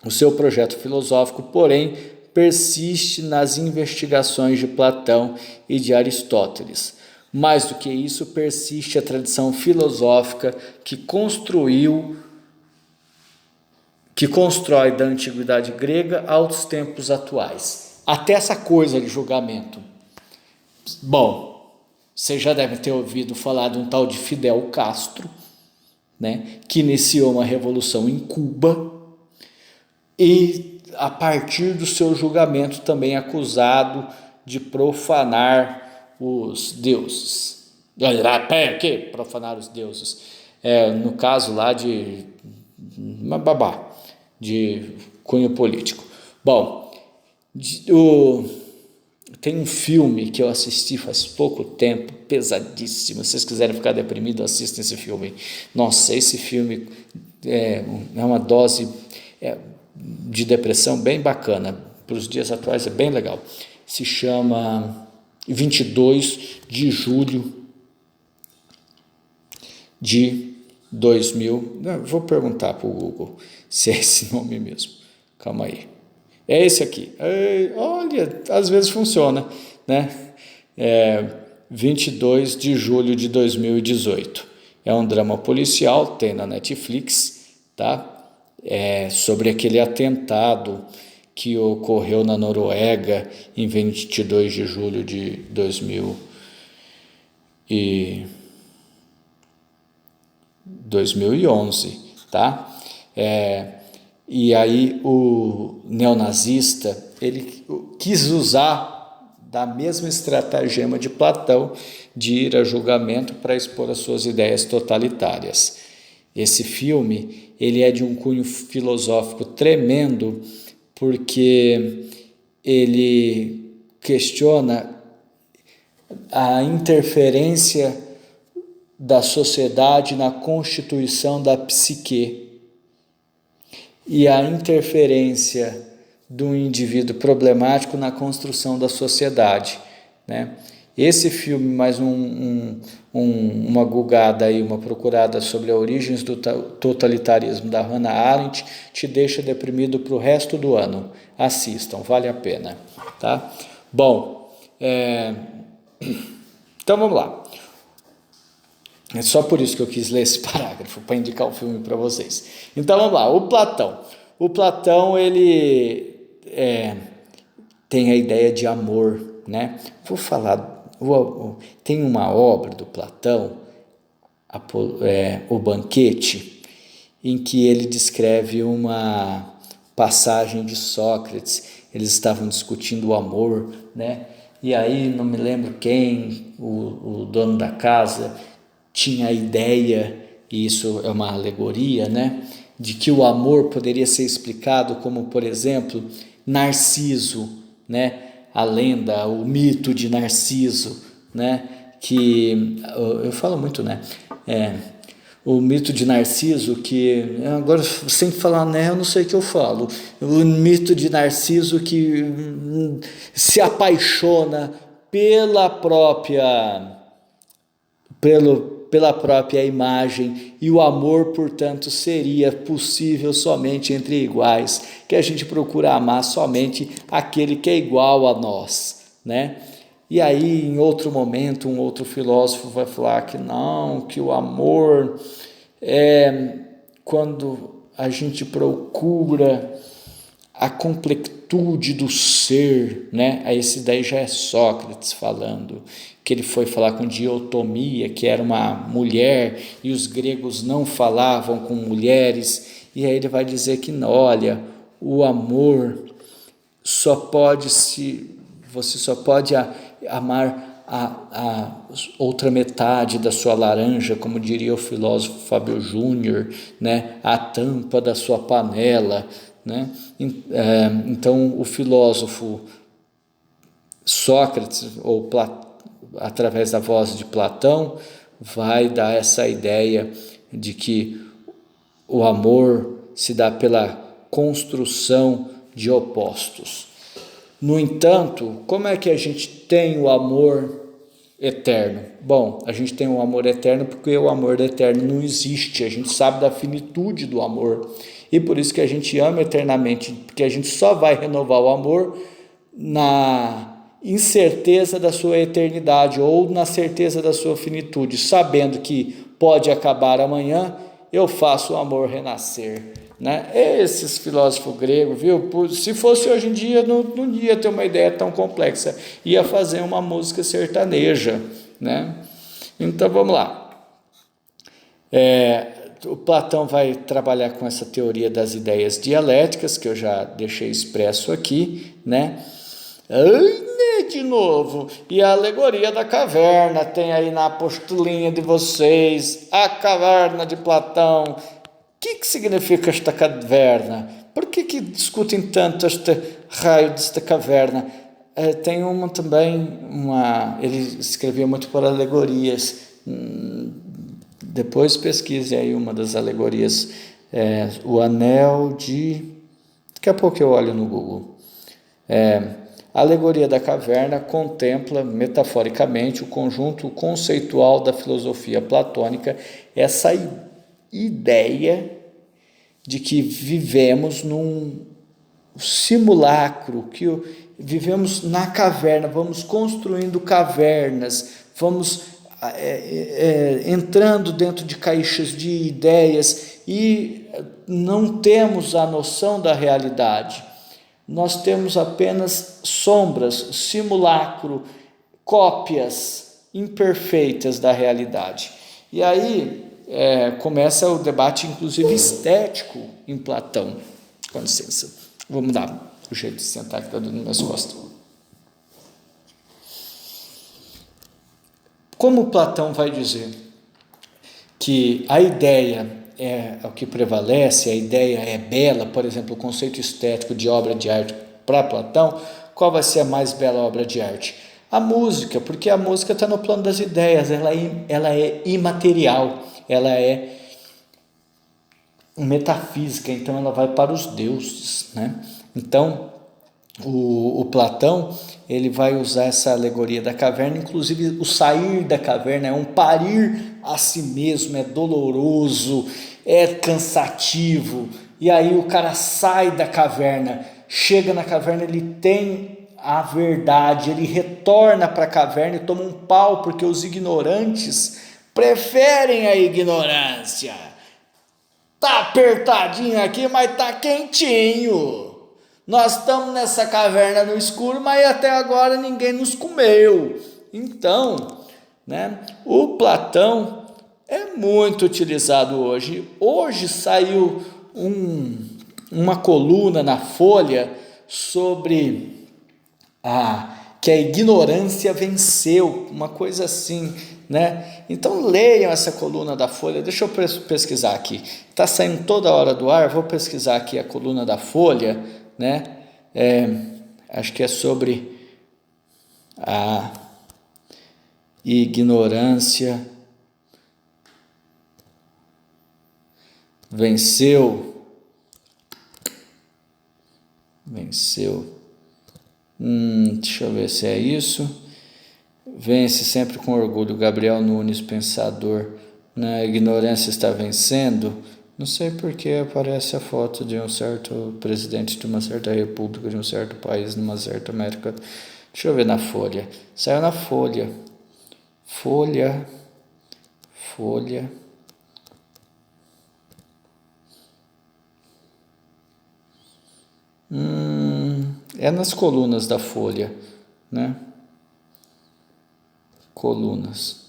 O seu projeto filosófico, porém, persiste nas investigações de Platão e de Aristóteles. Mais do que isso, persiste a tradição filosófica que constrói da antiguidade grega aos tempos atuais. Até essa coisa de julgamento. Bom, você já deve ter ouvido falar de um tal de Fidel Castro, né, que iniciou uma revolução em Cuba e, a partir do seu julgamento, também acusado de profanar os deuses. Que profanar os deuses? No caso lá de cunho político. Bom, tem um filme que eu assisti faz pouco tempo, pesadíssimo. Se vocês quiserem ficar deprimidos, assistam esse filme. Nossa, esse filme é uma dose de depressão bem bacana. Para os dias atuais é bem legal. Se chama 22 de julho de 2000. Vou perguntar para o Google se é esse nome mesmo. Calma aí. É esse aqui. Olha, às vezes funciona, né? 22 de julho de 2018. É um drama policial, tem na Netflix, tá? Sobre aquele atentado que ocorreu na Noruega em 22 de julho de 2011, tá? E aí o neonazista, ele quis usar da mesma estratagema de Platão de ir a julgamento para expor as suas ideias totalitárias. Esse filme, ele é de um cunho filosófico tremendo, porque ele questiona a interferência da sociedade na constituição da psique e a interferência do indivíduo problemático na construção da sociedade, né? Esse filme, mais uma gulgada aí, uma procurada sobre as origens do totalitarismo da Hannah Arendt, te deixa deprimido para o resto do ano. Assistam, vale a pena, tá? Bom, então vamos lá. É só por isso que eu quis ler esse parágrafo, para indicar o filme para vocês. Então vamos lá, o Platão. O Platão, ele tem a ideia de amor, né? Vou falar... Tem uma obra do Platão, O Banquete, em que ele descreve uma passagem de Sócrates. Eles estavam discutindo o amor, né? E aí, não me lembro quem, o dono da casa, tinha a ideia, e isso é uma alegoria, né? De que o amor poderia ser explicado como, por exemplo, Narciso, né? A lenda, o mito de Narciso, né? Que eu falo muito, né? O mito de Narciso, que agora sem falar, né? Eu não sei o que eu falo. O mito de Narciso que se pela própria imagem, e o amor, portanto, seria possível somente entre iguais, que a gente procura amar somente aquele que é igual a nós, né? E aí, em outro momento, um outro filósofo vai falar que não, que o amor é quando a gente procura a completude do ser, né? Aí esse daí já é Sócrates falando, que ele foi falar com Diotomia, que era uma mulher, e os gregos não falavam com mulheres, e aí ele vai dizer que, olha, o amor você só pode amar a outra metade da sua laranja, como diria o filósofo Fábio Júnior, né? A tampa da sua panela, né? Então o filósofo Sócrates, através da voz de Platão, vai dar essa ideia de que o amor se dá pela construção de opostos. No entanto, como é que a gente tem o amor eterno? Bom, a gente tem o amor eterno porque o amor eterno não existe, a gente sabe da finitude do amor, e por isso que a gente ama eternamente, porque a gente só vai renovar o amor na incerteza da sua eternidade ou na certeza da sua finitude, sabendo que pode acabar amanhã, eu faço o amor renascer, né? Esses filósofos gregos, viu? Se fosse hoje em dia, não ia ter uma ideia tão complexa, ia fazer uma música sertaneja, né? Então vamos lá. O Platão vai trabalhar com essa teoria das ideias dialéticas, que eu já deixei expresso aqui, né? De novo, e a alegoria da caverna, tem aí na apostilinha de vocês, a caverna de Platão. O que significa esta caverna? Por que discutem tanto este raio desta caverna? Tem uma também, ele escrevia muito por alegorias, depois pesquise aí uma das alegorias, o anel de... Daqui a pouco eu olho no Google. A alegoria da caverna contempla metaforicamente o conjunto conceitual da filosofia platônica, essa ideia de que vivemos num simulacro, que vivemos na caverna, vamos construindo cavernas, vamos entrando dentro de caixas de ideias e não temos a noção da realidade. Nós temos apenas sombras, simulacro, cópias imperfeitas da realidade. E aí começa o debate, inclusive estético, em Platão. Com licença, vou mudar o jeito de sentar que está dando nas minhas costas. Como Platão vai dizer que a ideia é o que prevalece, a ideia é bela, por exemplo, o conceito estético de obra de arte para Platão, qual vai ser a mais bela obra de arte? A música, porque a música está no plano das ideias, ela é imaterial, ela é metafísica, então ela vai para os deuses, né? Então, o Platão, ele vai usar essa alegoria da caverna, inclusive o sair da caverna é um parir a si mesmo, é doloroso, é cansativo, e aí o cara sai da caverna, chega na caverna, ele tem a verdade, ele retorna para a caverna e toma um pau, porque os ignorantes preferem a ignorância. Tá apertadinho aqui, mas tá quentinho. Nós estamos nessa caverna no escuro, mas até agora ninguém nos comeu. Então, né, o Platão é muito utilizado hoje. Hoje saiu uma coluna na Folha sobre que a ignorância venceu, uma coisa assim, né? Então leiam essa coluna da Folha, deixa eu pesquisar aqui, está saindo toda hora do ar, vou pesquisar aqui a coluna da Folha, né? Acho que é sobre a ignorância venceu, deixa eu ver se é isso. Vence sempre com orgulho. Gabriel Nunes, pensador. Na ignorância está vencendo. Não sei porque aparece a foto de um certo presidente de uma certa república, de um certo país, numa certa América. Deixa eu ver na Folha. Saiu na Folha. Folha. É nas colunas da Folha, né? Colunas.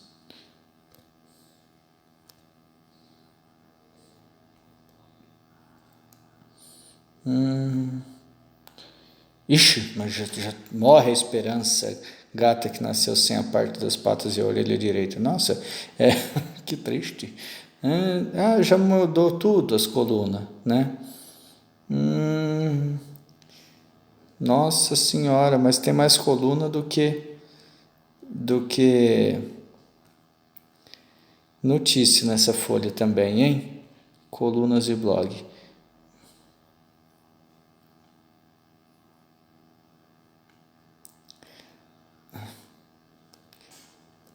Ixi, mas já morre a esperança. Gata que nasceu sem a parte das patas e a orelha direita. Nossa, que triste. Já mudou tudo as colunas, né? Nossa senhora, mas tem mais coluna do que notícia nessa folha também, hein? Colunas e blog.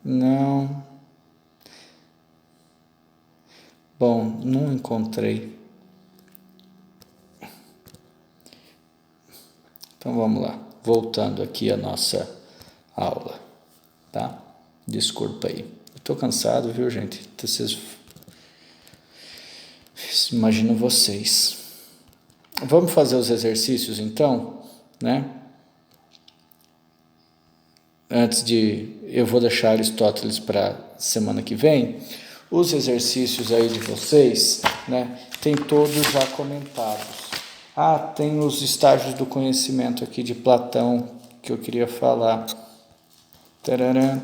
Não. Bom, não encontrei. Então vamos lá. Voltando aqui à nossa aula, tá? Desculpa aí. Eu tô cansado, viu, gente? Vocês... Imagino vocês. Vamos fazer os exercícios então, né? Eu vou deixar Aristóteles para semana que vem. Os exercícios aí de vocês, né? Tem todos já comentados. Tem os estágios do conhecimento aqui de Platão que eu queria falar. Tararam.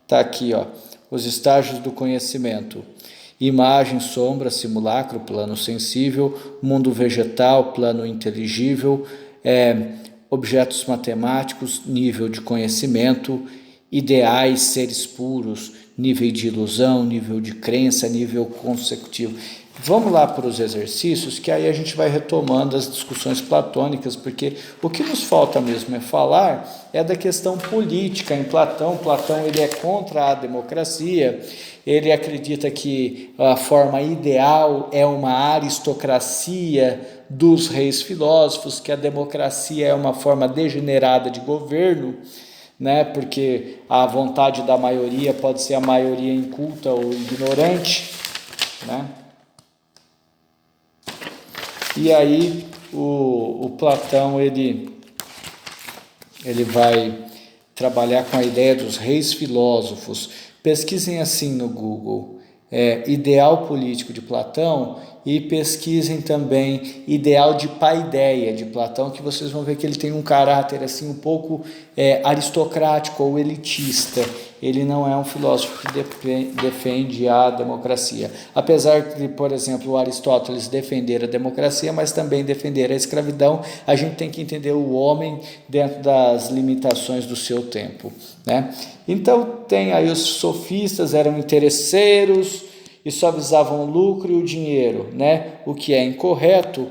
Tá aqui, ó. Os estágios do conhecimento. Imagem, sombra, simulacro, plano sensível, mundo vegetal, plano inteligível, objetos matemáticos, nível de conhecimento, ideais, seres puros, nível de ilusão, nível de crença, nível consecutivo. Vamos lá para os exercícios, que aí a gente vai retomando as discussões platônicas, porque o que nos falta mesmo falar da questão política em Platão. Platão ele é contra a democracia, ele acredita que a forma ideal é uma aristocracia dos reis filósofos, que a democracia é uma forma degenerada de governo, né? Porque a vontade da maioria pode ser a maioria inculta ou ignorante, né? E aí o Platão ele vai trabalhar com a ideia dos reis filósofos. Pesquisem assim no Google, ideal político de Platão, e pesquisem também ideal de paideia de Platão, que vocês vão ver que ele tem um caráter assim um pouco aristocrático ou elitista. Ele não é um filósofo que defende a democracia. Apesar de, por exemplo, o Aristóteles defender a democracia, mas também defender a escravidão, a gente tem que entender o homem dentro das limitações do seu tempo, né? Então, tem aí os sofistas, eram interesseiros e só visavam o lucro e o dinheiro, né? O que é incorreto,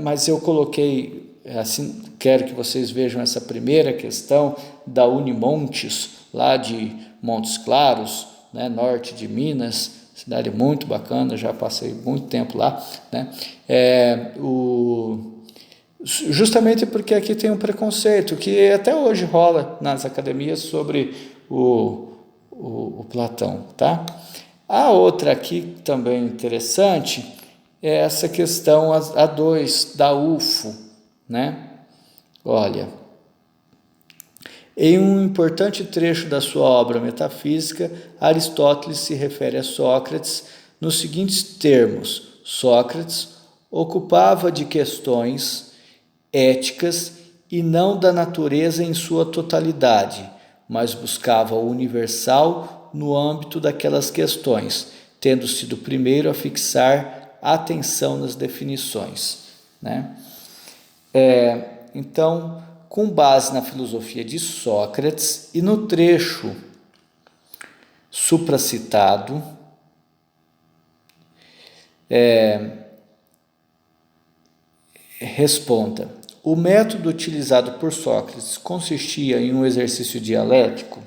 mas eu coloquei, assim, quero que vocês vejam essa primeira questão da Unimontes, lá de Montes Claros, né, norte de Minas, cidade muito bacana, já passei muito tempo lá, né? Justamente porque aqui tem um preconceito que até hoje rola nas academias sobre o Platão, tá? A outra aqui também interessante é essa questão A2 da UFO, né? Olha, em um importante trecho da sua obra Metafísica, Aristóteles se refere a Sócrates nos seguintes termos: Sócrates ocupava de questões éticas e não da natureza em sua totalidade, mas buscava o universal no âmbito daquelas questões, tendo sido o primeiro a fixar atenção nas definições, né? Então, com base na filosofia de Sócrates e no trecho supracitado, responda: O método utilizado por Sócrates consistia em um exercício dialético,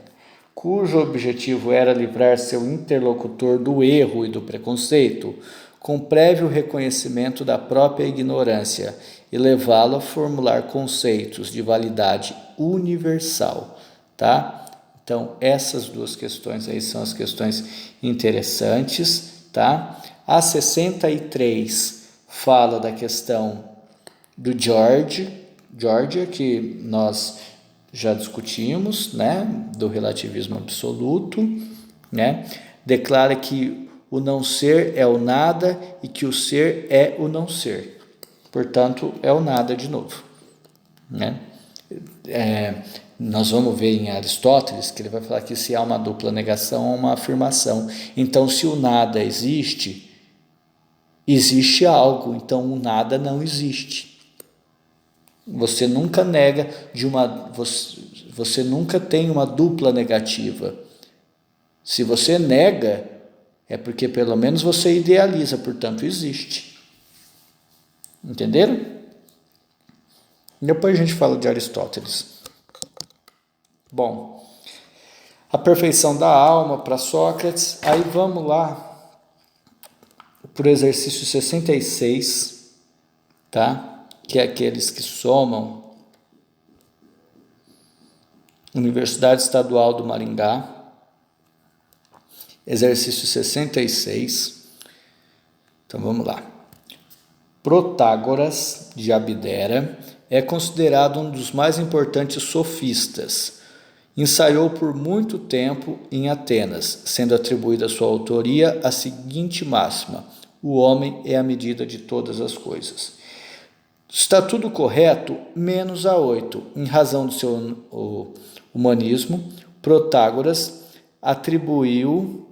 cujo objetivo era livrar seu interlocutor do erro e do preconceito, com prévio reconhecimento da própria ignorância e levá-lo a formular conceitos de validade universal, tá? Então, essas duas questões aí são as questões interessantes, tá? A 63 fala da questão do Georgia, que nós já discutimos, né? Do relativismo absoluto, né? Declara que o não ser é o nada e que o ser é o não ser. Portanto, é o nada de novo, né? Nós vamos ver em Aristóteles que ele vai falar que se há uma dupla negação ou uma afirmação. Então, se o nada existe, existe algo. Então, o nada não existe. Você nunca nega você nunca tem uma dupla negativa. Se você nega, é porque pelo menos você idealiza, portanto existe. Entenderam? Depois a gente fala de Aristóteles. Bom, a perfeição da alma para Sócrates. Aí vamos lá para o exercício 66, tá? Que é aqueles que somam Universidade Estadual do Maringá. Exercício 66. Então vamos lá. Protágoras de Abdera é considerado um dos mais importantes sofistas. Ensaiou por muito tempo em Atenas, sendo atribuída a sua autoria a seguinte máxima: o homem é a medida de todas as coisas. Está tudo correto, menos a 8. Em razão do seu humanismo, Protágoras atribuiu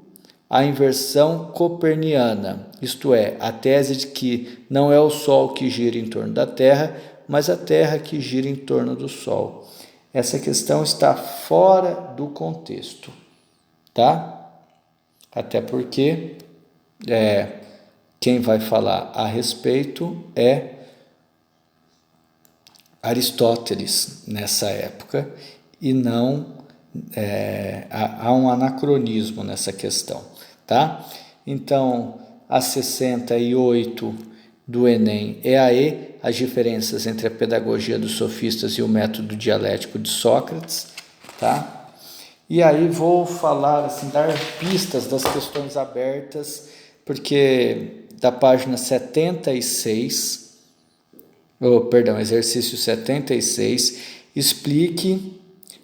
a inversão coperniana, isto é, a tese de que não é o Sol que gira em torno da Terra, mas a Terra que gira em torno do Sol. Essa questão está fora do contexto, tá? Até porque quem vai falar a respeito é Aristóteles nessa época e não há um anacronismo nessa questão, tá? Então, a 68 do Enem é aí as diferenças entre a pedagogia dos sofistas e o método dialético de Sócrates, tá? E aí vou falar, assim, dar pistas das questões abertas, porque da página 76, exercício 76, explique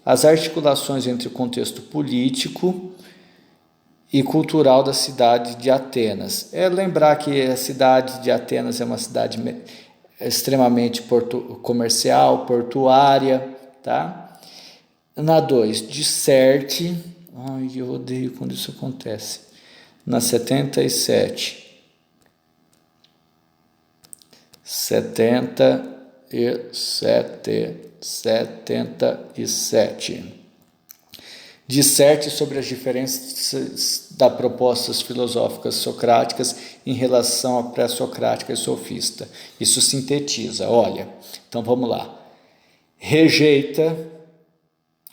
as articulações entre o contexto político e cultural da cidade de Atenas. Lembrar que a cidade de Atenas é uma cidade extremamente comercial, portuária, tá? Na 2, disserte. Ai, eu odeio quando isso acontece. Na 77. 77. Disserte sobre as diferenças das propostas filosóficas socráticas em relação à pré-socrática e sofista. Isso sintetiza, olha. Então vamos lá. Rejeita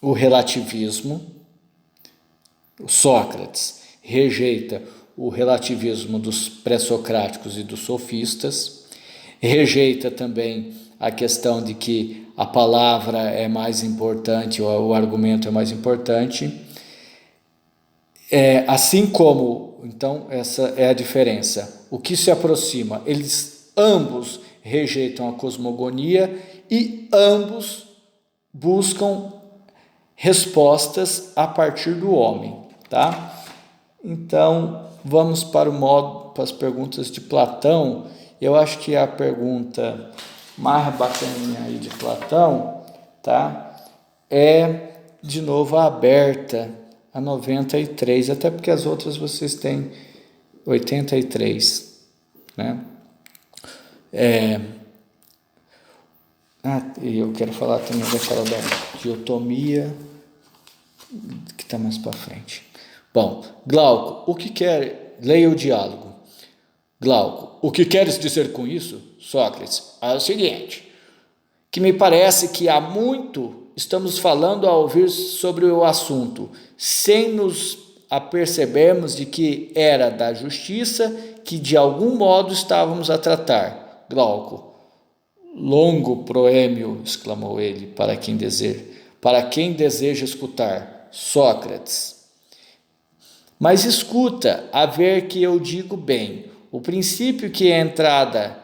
o relativismo. Sócrates rejeita o relativismo dos pré-socráticos e dos sofistas. Rejeita também a questão de que a palavra é mais importante, ou o argumento é mais importante. Assim como, então, essa é a diferença. O que se aproxima? Eles ambos rejeitam a cosmogonia e ambos buscam respostas a partir do homem, tá? Então, vamos para as perguntas de Platão. Eu acho que a pergunta mais bacaninha aí de Platão, tá? É, de novo, a aberta, a 93, até porque as outras vocês têm 83, né? E eu quero falar também daquela da diotomia, que está mais para frente. Bom, Glauco, o que quer... Leia o diálogo. Glauco, o que queres dizer com isso? Sócrates, é o seguinte: que me parece que há muito estamos falando a ouvir sobre o assunto, sem nos apercebermos de que era da justiça que de algum modo estávamos a tratar. Glauco, longo proêmio, exclamou ele, para quem deseja escutar. Sócrates. Mas escuta, a ver que eu digo bem, o princípio que a entrada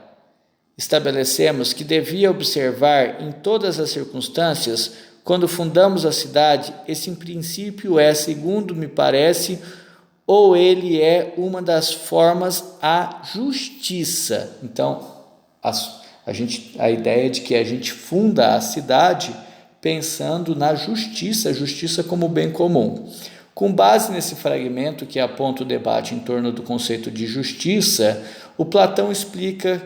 estabelecemos que devia observar em todas as circunstâncias, quando fundamos a cidade, esse princípio é, segundo me parece, ou ele é uma das formas à justiça. Então, a ideia de que a gente funda a cidade pensando na justiça, a justiça como bem comum. Com base nesse fragmento que aponta o debate em torno do conceito de justiça, o Platão explica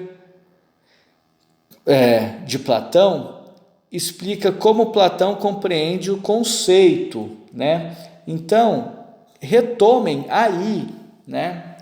como Platão compreende o conceito, né? Então, retomem aí, né?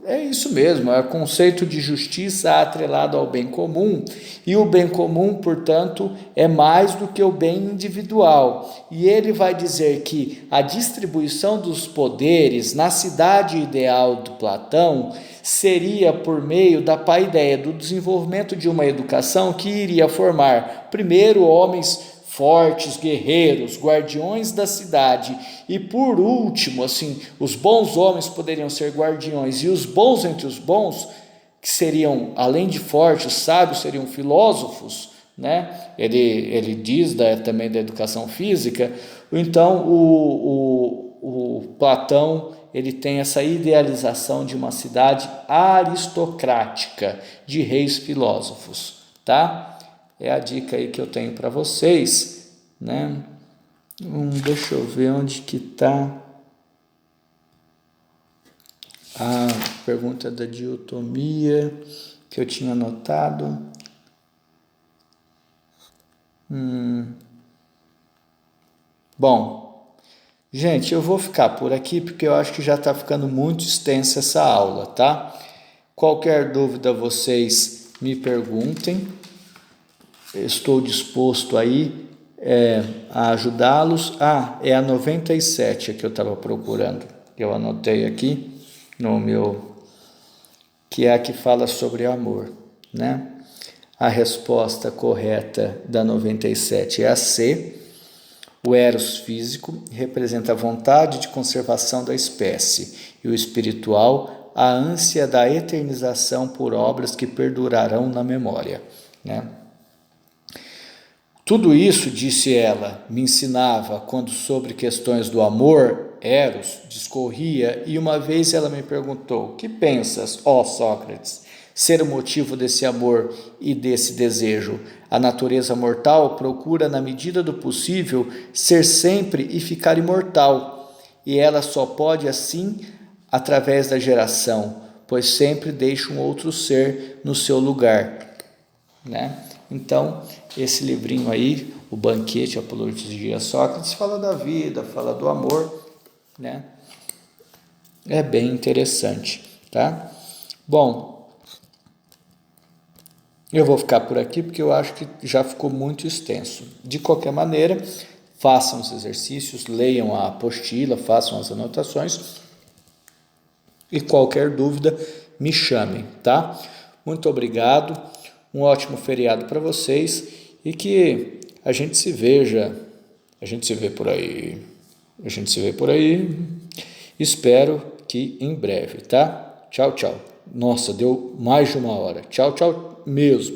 É isso mesmo, é o conceito de justiça atrelado ao bem comum, e o bem comum, portanto, é mais do que o bem individual. E ele vai dizer que a distribuição dos poderes na cidade ideal do Platão seria por meio da paideia do desenvolvimento de uma educação que iria formar, primeiro, homens fortes, guerreiros, guardiões da cidade, e por último, assim, os bons homens poderiam ser guardiões, e os bons entre os bons, que seriam, além de fortes, sábios, seriam filósofos, né? Ele diz também da educação física. Então, o Platão, ele tem essa idealização de uma cidade aristocrática, de reis filósofos, tá? É a dica aí que eu tenho para vocês, né? Deixa eu ver onde que está a pergunta da diotomia que eu tinha anotado. Bom, gente, eu vou ficar por aqui porque eu acho que já está ficando muito extensa essa aula, tá? Qualquer dúvida vocês me perguntem. Estou disposto aí a ajudá-los. É a 97 que eu estava procurando. Eu anotei aqui no meu, que é a que fala sobre amor, né? A resposta correta da 97 é a C. O eros físico representa a vontade de conservação da espécie e o espiritual, a ânsia da eternização por obras que perdurarão na memória, né? Tudo isso, disse ela, me ensinava quando sobre questões do amor, eros, discorria, e uma vez ela me perguntou: que pensas, ó Sócrates, ser o motivo desse amor e desse desejo? A natureza mortal procura, na medida do possível, ser sempre e ficar imortal, e ela só pode assim através da geração, pois sempre deixa um outro ser no seu lugar, né? Então, esse livrinho aí, O Banquete, Apologia a Sócrates, fala da vida, fala do amor, né? É bem interessante, tá? Bom, eu vou ficar por aqui porque eu acho que já ficou muito extenso. De qualquer maneira, façam os exercícios, leiam a apostila, façam as anotações e qualquer dúvida me chamem, tá? Muito obrigado. Um ótimo feriado para vocês e que a gente se vê por aí. Espero que em breve, tá? Tchau, tchau. Nossa, deu mais de uma hora. Tchau, tchau mesmo.